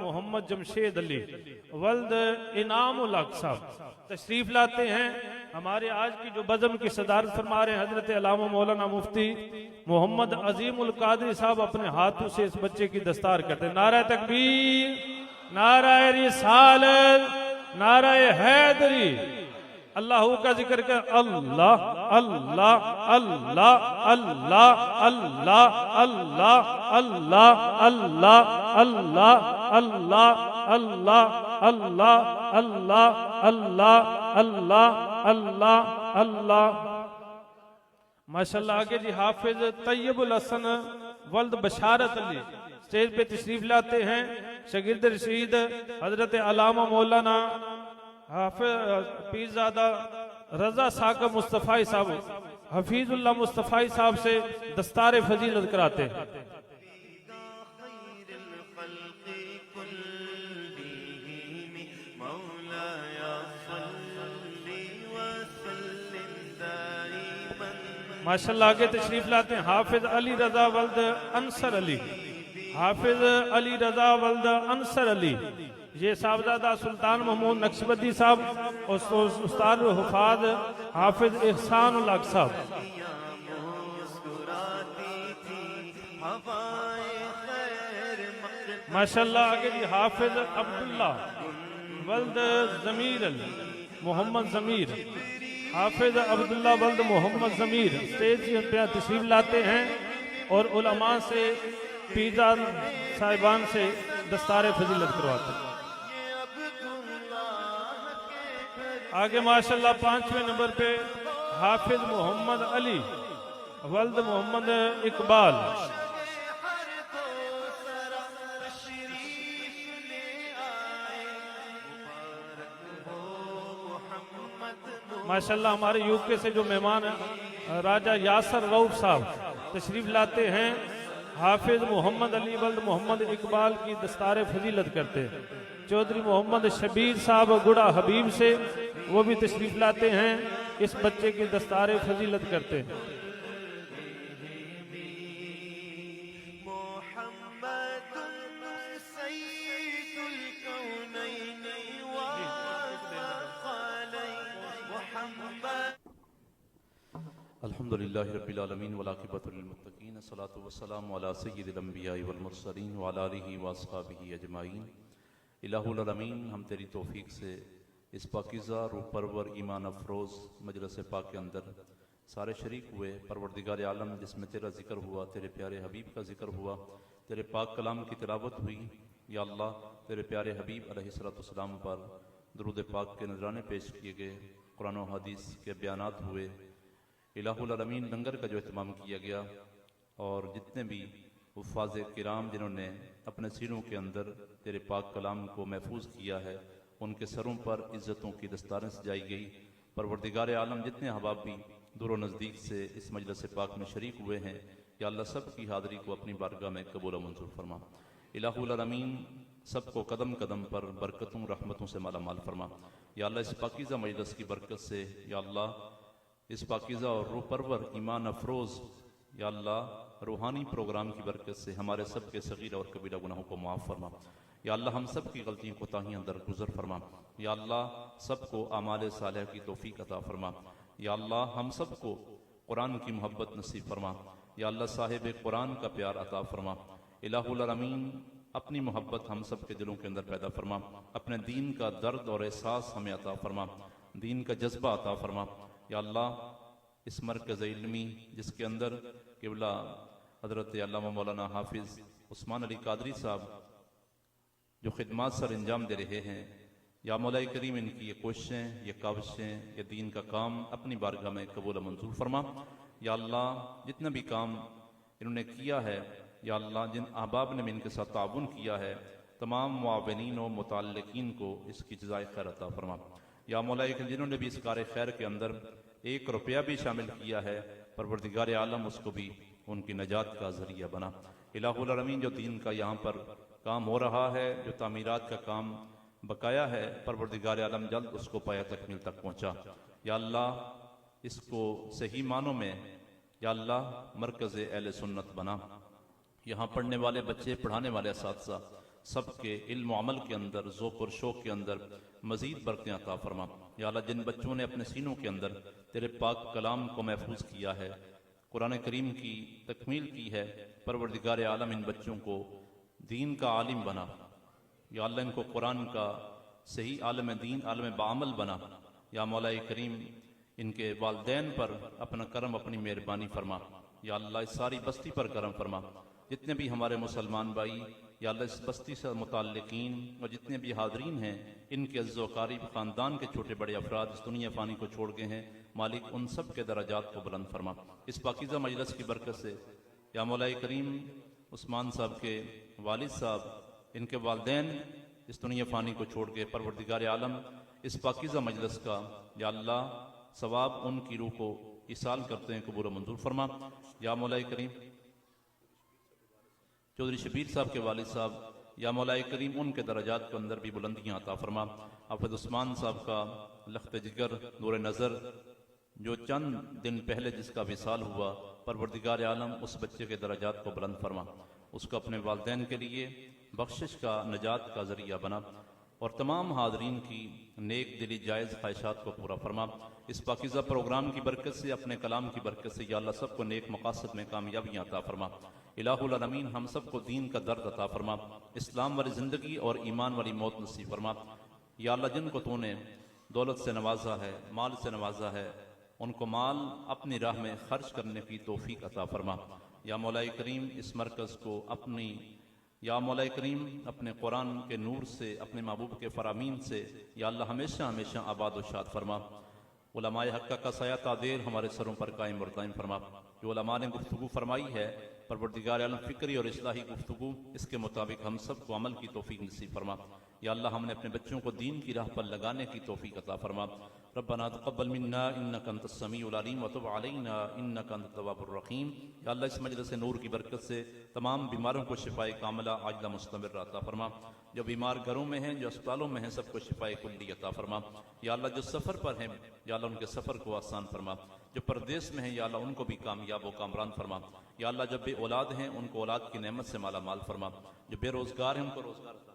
محمد جمشید علی ولد انعام الحق صاحب تشریف لاتے ہیں۔ ہمارے آج کی جو بزم کی صدارت فرما رہے ہیں حضرت علامہ مولانا مفتی محمد عظیم القادری صاحب اپنے ہاتھوں سے اس بچے کی دستار کرتے ہیں۔ نعرہ تکبیر، نعرہ رسالت، نعرہ حیدری۔ اللہ کا ذکر کر، اللہ اللہ اللہ اللہ اللہ اللہ اللہ اللہ اللہ اللہ اللہ اللہ اللہ اللہ اللہ اللہ اللہ۔ ماشاءاللہ آگے جی حافظ طیب الحسن ولد بشارت علی اسٹیج پہ تشریف لاتے ہیں۔ شاگرد رشید حضرت علامہ مولانا حافظ پیرزادہ رضا ثاقب مصطفی صاحب حفیظ اللہ مصطفی صاحب سے دستار فضیلت کراتے ہیں۔ ماشاءاللہ آگے تشریف لاتے ہیں حافظ علی رضا ولد انصر علی، حافظ علی رضا ولد انصر علی، یہ صاحبزادہ سلطان محمود نقشبندی صاحب اور استاد حفاظ حافظ احسان الحق صاحب۔ ماشاءاللہ آگے جی حافظ عبداللہ ولد ضمیر علی محمد ضمیر، حافظ عبداللہ ولد محمد ضمیر اسٹیج پہ تشریف لاتے ہیں اور علماء سے پیرزاد صاحبان سے دستار فضیلت کرواتے ہیں۔ آگے ماشاءاللہ 5ویں نمبر پہ حافظ محمد علی ولد محمد اقبال، ماشاءاللہ ہمارے یوکے سے جو مہمان ہیں راجہ یاسر رؤف صاحب تشریف لاتے ہیں، حافظ محمد علی ولد محمد اقبال کی دستار فضیلت کرتے ہیں۔ چودھری محمد شبیر صاحب گڑا حبیب سے وہ بھی تشریف لاتے ہیں، اس بچے کی دستار فضیلت کرتے ہیں۔ الحمدللہ رب العالمین والعاقبۃ للمتقین، الصلاۃ والسلام علی سید الانبیاء والمرسلین وعلی آلہ واصحابہ اجمعین۔ الہ العالمین، ہم تیری توفیق سے اس پاکیزہ روح پرور ایمان افروز مجلس پاک کے اندر سارے شریک ہوئے۔ پروردگار عالم، جس میں تیرا ذکر ہوا، تیرے پیارے حبیب کا ذکر ہوا، تیرے پاک کلام کی تلاوت ہوئی، یا اللہ تیرے پیارے حبیب علیہ السلام پر درود پاک کے نذرانے پیش کیے گئے، قرآن و حدیث کے بیانات ہوئے، الہ العالمین لنگر کا جو اہتمام کیا گیا، اور جتنے بھی حفاظ کرام جنہوں نے اپنے سینوں کے اندر تیرے پاک کلام کو محفوظ کیا ہے، ان کے سروں پر عزتوں کی دستاریں سجائی گئی۔ پروردگار عالم، جتنے احباب بھی دور و نزدیک سے اس مجلس پاک میں شریک ہوئے ہیں، یا اللہ سب کی حاضری کو اپنی بارگاہ میں قبول و منظور فرما۔ الہ العالمین سب کو قدم قدم پر برکتوں رحمتوں سے مالا مال فرما۔ یا اللہ اس پاکیزہ مجلس کی برکت سے، یا اللہ اس پاکیزہ اور روح پرور ایمان افروز، یا اللہ روحانی پروگرام کی برکت سے ہمارے سب کے صغیر اور کبیرہ گناہوں کو معاف فرما۔ یا اللہ ہم سب کی غلطیوں کوتاہیاں درگزر فرما۔ یا اللہ سب کو اعمال صالحہ کی توفیق عطا فرما۔ یا اللہ ہم سب کو قرآن کی محبت نصیب فرما۔ یا اللہ صاحب قرآن کا پیار عطا فرما۔ الہ العالمین اپنی محبت ہم سب کے دلوں کے اندر پیدا فرما، اپنے دین کا درد اور احساس ہمیں عطا فرما، دین کا جذبہ عطا فرما۔ یا اللہ اس مرکز علمی جس کے اندر قبلہ حضرت علامہ مولانا حافظ عثمان علی قادری صاحب جو خدمات سر انجام دے رہے ہیں، یا مولا کریم ان کی یہ کوششیں، یہ کاوشیں، یہ دین کا کام اپنی بارگاہ میں قبول و منظور فرما۔ یا اللہ جتنا بھی کام انہوں نے کیا ہے، یا اللہ جن احباب نے بھی ان کے ساتھ تعاون کیا ہے، تمام معاونین و متعلقین کو اس کی جزائے خیر عطا فرما۔ یا مولا کریم جنہوں نے بھی اس کار خیر کے اندر 1 روپیہ بھی شامل کیا ہے، پروردگار عالم اس کو بھی ان کی نجات کا ذریعہ بنا۔ الہ العالمین جو دین کا یہاں پر کام ہو رہا ہے، جو تعمیرات کا کام بقایا ہے، پروردگار عالم جلد اس کو پایا تکمیل تک پہنچا۔ یا اللہ اس کو صحیح معنوں میں یا اللہ مرکز اہل سنت بنا۔ یہاں پڑھنے والے بچے، پڑھانے والے اساتذہ سب کے علم و عمل کے اندر، ذوق اور شوق کے اندر مزید برکتیں عطا فرما۔ یا اللہ جن بچوں نے اپنے سینوں کے اندر تیرے پاک کلام کو محفوظ کیا ہے، قرآن کریم کی تکمیل کی ہے، پروردگار عالم ان بچوں کو دین کا عالم بنا۔ یا اللہ ان کو قرآن کا صحیح عالم دین، عالم بعمل بنا۔ یا مولا کریم ان کے والدین پر اپنا کرم، اپنی مہربانی فرما۔ یا اللہ اس ساری بستی پر کرم فرما۔ جتنے بھی ہمارے مسلمان بھائی یا اللہ اس بستی سے متعلقین اور جتنے بھی حاضرین ہیں، ان کے عزیز و اقارب، خاندان کے چھوٹے بڑے افراد اس دنیا فانی کو چھوڑ گئے ہیں، مالک ان سب کے درجات کو بلند فرما۔ اس پاکیزہ مجلس کی برکت سے یا مولا کریم عثمان صاحب کے والد صاحب، ان کے والدین اس دنیا فانی کو چھوڑ گئے، پروردگار عالم اس پاکیزہ مجلس کا یا اللہ ثواب ان کی روح کو ایصال کرتے ہیں، قبول و منظور فرما۔ یا مولا کریم چودھری شبیر صاحب کے والد صاحب، یا مولا کریم ان کے درجات کے اندر بھی بلندیاں عطا فرما۔ حافظ عثمان صاحب کا لخت جگر، نور نظر، جو چند دن پہلے جس کا وصال ہوا، پروردگار عالم اس بچے کے درجات کو بلند فرما، اس کو اپنے والدین کے لیے بخشش کا، نجات کا ذریعہ بنا، اور تمام حاضرین کی نیک دلی جائز خواہشات کو پورا فرما۔ اس پاکیزہ پروگرام کی برکت سے، اپنے کلام کی برکت سے یا اللہ سب کو نیک مقاصد میں کامیابیاں عطا فرما۔ الہ العالمین ہم سب کو دین کا درد عطا فرما، اسلام والی زندگی اور ایمان والی موت نصیب فرما۔ یا اللہ جن کو تو نے دولت سے نوازا ہے، مال سے نوازا ہے، ان کو مال اپنی راہ میں خرچ کرنے کی توفیق عطا فرما۔ یا مولا کریم اس مرکز کو اپنی، یا مولا کریم اپنے قرآن کے نور سے، اپنے محبوب کے فرامین سے یا اللہ ہمیشہ ہمیشہ آباد و شاد فرما۔ علماء حق کا سایہ تادیر ہمارے سروں پر قائم اور دائم فرما۔ جو علماء نے گفتگو فرمائی ہے، پروردگار عالم فکری اور اصلاحی گفتگو، اس کے مطابق ہم سب کو عمل کی توفیق نصیب فرما۔ یا اللہ ہم نے اپنے بچوں کو دین کی راہ پر لگانے کی توفیق عطا فرما۔ ربنا تقبل منا انک انت السمیع العلیم وتب علینا انک انت التواب الرحیم۔ یا اللہ اس مجلس نور کی برکت سے تمام بیماروں کو شفائے کاملہ عاجلہ مستمر عطا فرما۔ جو بیمار گھروں میں ہیں، جو اسپتالوں میں ہیں، سب کو شفائے کلی عطا فرما۔ یا اللہ جو سفر پر ہیں، یا اللہ ان کے سفر کو آسان فرما۔ جو پردیس میں ہیں یا اللہ ان کو بھی کامیاب و کامران فرما۔ یا اللہ جب بے اولاد ہیں ان کو اولاد کی نعمت سے مالا مال فرما۔ جو بے روزگار ہیں ان کو روزگار عطا۔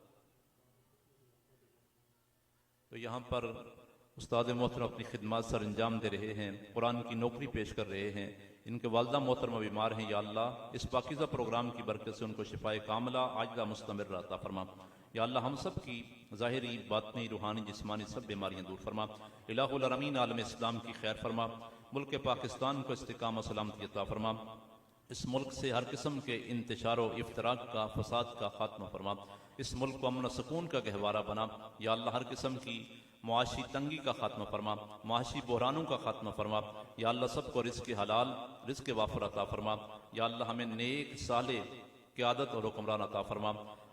تو یہاں پر استاد محترم اپنی خدمات سر انجام دے رہے ہیں، قرآن کی نوکری پیش کر رہے ہیں، ان کے والدہ محترمہ بیمار ہیں، یا اللہ اس پاکیزہ پروگرام کی برکت سے ان کو شفائے کاملہ عاجلہ مستمر عطا فرما۔ یا اللہ ہم سب کی ظاہری، باطنی، روحانی، جسمانی سب بیماریاں دور فرما۔ الہ العالمین عالم اسلام کی خیر فرما، ملک پاکستان کو استقامت و سلامتی عطا فرما۔ اس ملک سے ہر قسم کے انتشار و افتراق کا، فساد کا خاتمہ فرما۔ اس ملک کو امن و سکون کا گہوارہ بنا۔ یا اللہ ہر قسم کی معاشی تنگی کا خاتمہ فرما، معاشی بحرانوں کا خاتمہ فرما۔ یا اللہ سب کو رزق حلال، رزق وافر عطا فرما۔ یا اللہ ہمیں نیک صالح قیادت اور حکمران عطا فرما۔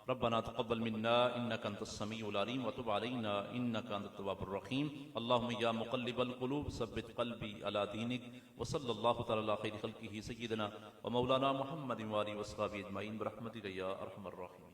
ربنا تقبل منا انک انت السمیع العلیم وتب علینا انک انت التواب الرحیم۔ اللہم یا مقلب القلوب ثبت قلبی علی دینک، وصلی اللہ تعالی علی خیر خلقہ سیدنا و مولانا محمد وآلہ وصحبہ اجمعین برحمتک یا ارحم الراحمین۔